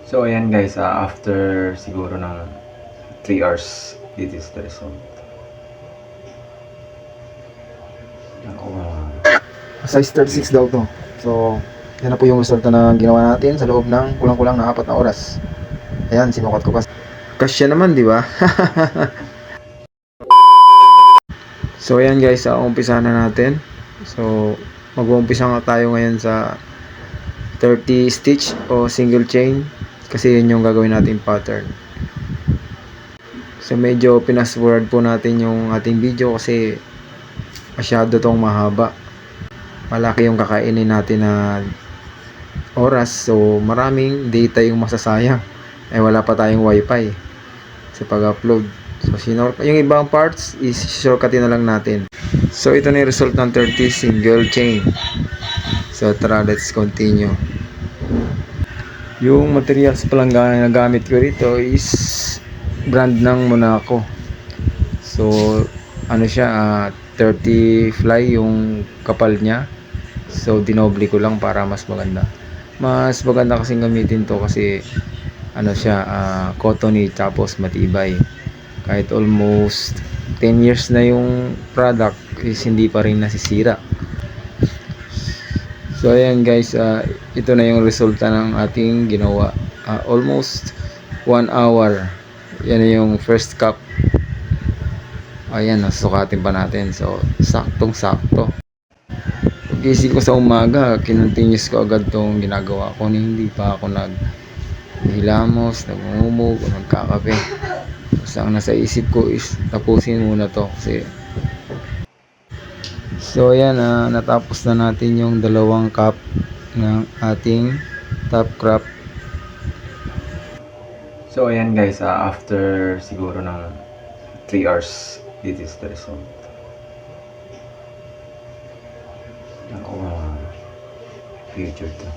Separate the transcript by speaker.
Speaker 1: So ayan guys, after siguro ng 3 hours, this is the result.
Speaker 2: Size 36 daw to. So, yan na po yung resulta na ginawa natin sa loob ng kulang-kulang na 4 na oras. Ayan, sinukat ko pa. Kasya naman, di ba? So, ayan guys, umpisa na natin. So, mag-uumpisa nga tayo ngayon sa 30 stitch o single chain kasi yun yung gagawin natin pattern. So, medyo pinas-forward po natin yung ating video kasi masyado tong mahaba. Malaki yung kakainin natin na oras, so maraming data yung masasayang, wala pa tayong wifi sa pag-upload. So yung ibang parts is shortcutin na lang natin. So ito na yung result ng 30 single chain. So tara, let's continue. Yung materials palang na gamit ko rito is brand ng Monaco. So ano siya, 30 fly yung kapal niya. So dinoble ko lang para mas maganda. Mas maganda kasing gamitin to kasi ano siya, cottony tapos matibay. Kahit almost 10 years na yung product is hindi pa rin nasisira. So ayan guys, ito na yung resulta ng ating ginawa. Almost 1 hour. Yan na yung first cup. Ayan, nasukatin pa natin. So saktong sakto. Gising ko sa umaga, kinontinuous ko agad tong ginagawa ko. Hindi pa ako naghilamos, nagmumug, o nagkakape. Basta ang nasa isip ko is tapusin muna to kasi. So ayan, natapos na natin yung 2 cup ng ating top crop.
Speaker 1: So ayan guys, after siguro ng 3 hours, this is the result. Future to.